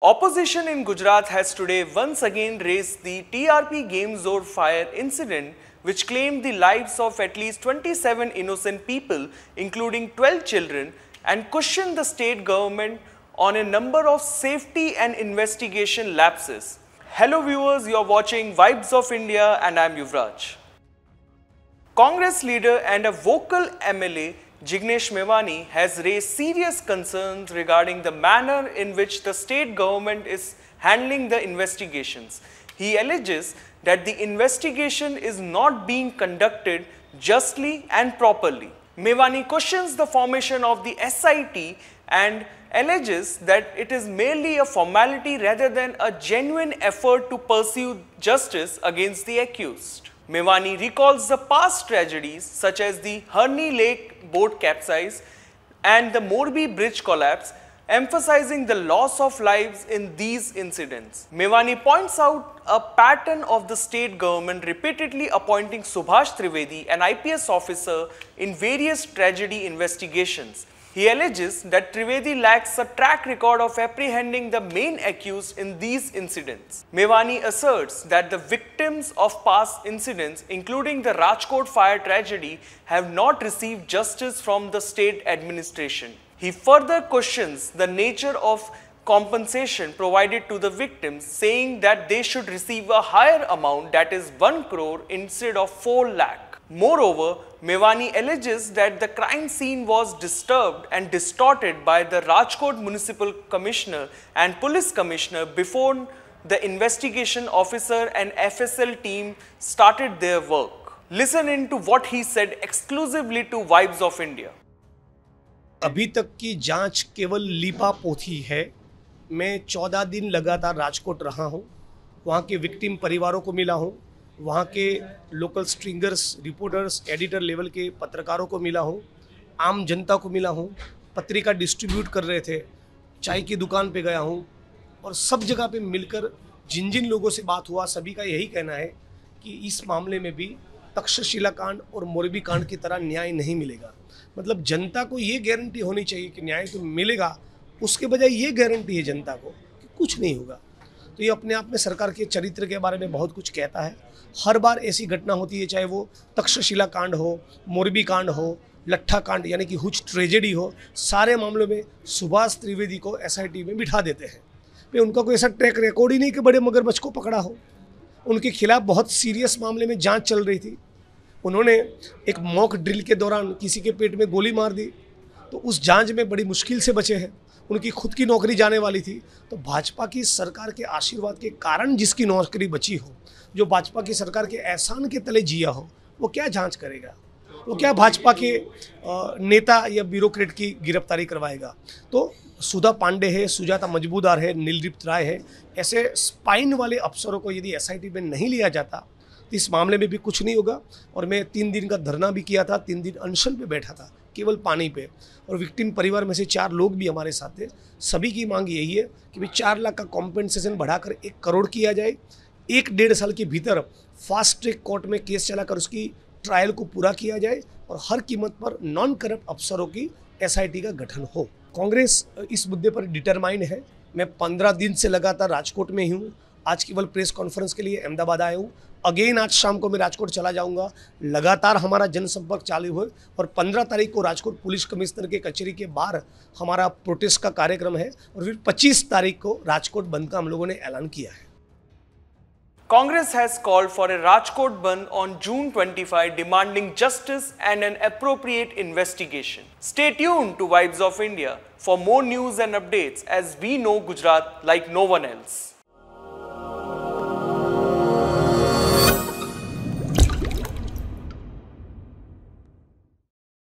Opposition in Gujarat has today once again raised the TRP Game Zone fire incident, which claimed the lives of at least 27 innocent people, including 12 children, and questioned the state government on a number of safety and investigation lapses. Hello viewers, you are watching Vibes of India and I am Yuvraj. Congress leader and a vocal MLA Jignesh Mevani has raised serious concerns regarding the manner in which the state government is handling the investigations. He alleges that the investigation is not being conducted justly and properly. Mevani questions the formation of the SIT and alleges that it is merely a formality rather than a genuine effort to pursue justice against the accused. Mevani recalls the past tragedies such as the Harni Lake boat capsize and the Morbi bridge collapse, emphasizing the loss of lives in these incidents. Mevani points out a pattern of the state government repeatedly appointing Subhash Trivedi, an IPS officer, in various tragedy investigations. He alleges that Trivedi lacks a track record of apprehending the main accused in these incidents. Mevani asserts that the victims of past incidents, including the Rajkot fire tragedy, have not received justice from the state administration. He further questions the nature of compensation provided to the victims, saying that they should receive a higher amount, that is 1 crore instead of 4 lakh. Moreover, Mevani alleges that the crime scene was disturbed and distorted by the Rajkot Municipal Commissioner and Police Commissioner before the investigation officer and FSL team started their work. Listen in to what he said exclusively to Vibes of India. अभी तक की जांच केवल लीपापोती है। मैं 14 दिन लगातार राजकोट रहा हूं, वहां के विक्टिम परिवारों को मिला हूं, वहाँ के local stringers, reporters, editor level के पत्रकारों को मिला हूँ, आम जनता को मिला हूँ, पत्रिका डिस्ट्रीब्यूट कर रहे थे, चाय की दुकान पे गया हूँ और सब जगह पे मिलकर जिन जिन लोगों से बात हुआ सभी का यही कहना है कि इस मामले में भी तक्षशिला कांड और मोरबी कांड की तरह न्याय नहीं मिलेगा। मतलब जनता को ये गारंटी होनी चाहिए कि न्याय तो मिलेगा, उसके बजाय ये गारंटी है जनता को कि कुछ नहीं होगा। तो ये अपने आप में सरकार के चरित्र के बारे में बहुत कुछ कहता है। हर बार ऐसी घटना होती है, चाहे वो तक्षशिला कांड हो, मोरबी कांड हो, लट्ठा कांड यानी कि हुच ट्रेजेडी हो, सारे मामलों में सुभाष त्रिवेदी को SIT में बिठा देते हैं। फिर उनका कोई ऐसा ट्रैक रिकॉर्ड ही नहीं कि बड़े मगरमच्छ को पकड़ा हो। उनके खिलाफ बहुत सीरियस मामले में जांच चल रही थी। उन्होंने एक मॉक ड्रिल के दौरान किसी के पेट में गोली मार दी, तो उस जांच में बड़ी मुश्किल से बचे हैं। उनकी खुद की नौकरी जाने वाली थी, तो भाजपा की सरकार के आशीर्वाद के कारण जिसकी नौकरी बची हो, जो भाजपा की सरकार के एहसान के तले जिया हो, वो क्या जांच करेगा? वो क्या भाजपा के नेता या ब्यूरोक्रेट की गिरफ्तारी करवाएगा? तो सुधा पांडे है, सुजाता मजबूदार है, नीलदीप्त राय है, ऐसे स्पाइन वाले अफसरों को यदि SIT में नहीं लिया जाता तो इस मामले में भी कुछ नहीं होगा। और मैं 3 दिन का धरना भी किया था, 3 दिन अनशन पे बैठा था, केवल पानी पे। और विक्टिम परिवार में से 4 लोग भी हमारे साथ थे। सभी की मांग यही है कि भाई 4 लाख का कॉम्पेंसेशन बढ़ाकर 1 करोड़ किया जाए। 1-1.5 साल के भीतर फास्ट ट्रैक कोर्ट में केस चलाकर उसकी ट्रायल को पूरा किया जाए और हर कीमत पर नॉन करप्ट अफसरों की SIT का गठन हो। कांग्रेस इस मुद्दे पर डिटरमाइंड है। मैं 15 दिन से लगातार राजकोट में ही हूँ। आज केवल प्रेस कॉन्फ्रेंस के लिए अहमदाबाद आया हूँ। अगेन आज शाम को मैं राजकोट चला जाऊंगा। लगातार हमारा जनसंपर्क चालू है और 15 तारीख को राजकोट पुलिस कमिश्नर के कचहरी के बाहर हमारा प्रोटेस्ट का कार्यक्रम है और फिर 25 तारीख को राजकोट बंद का हम लोगों ने ऐलान किया है। Congress has called for a Rajkot Bandh on June 25, demanding justice and an appropriate investigation. Stay tuned to Vibes of India for more news and updates, as we know Gujarat like no one else.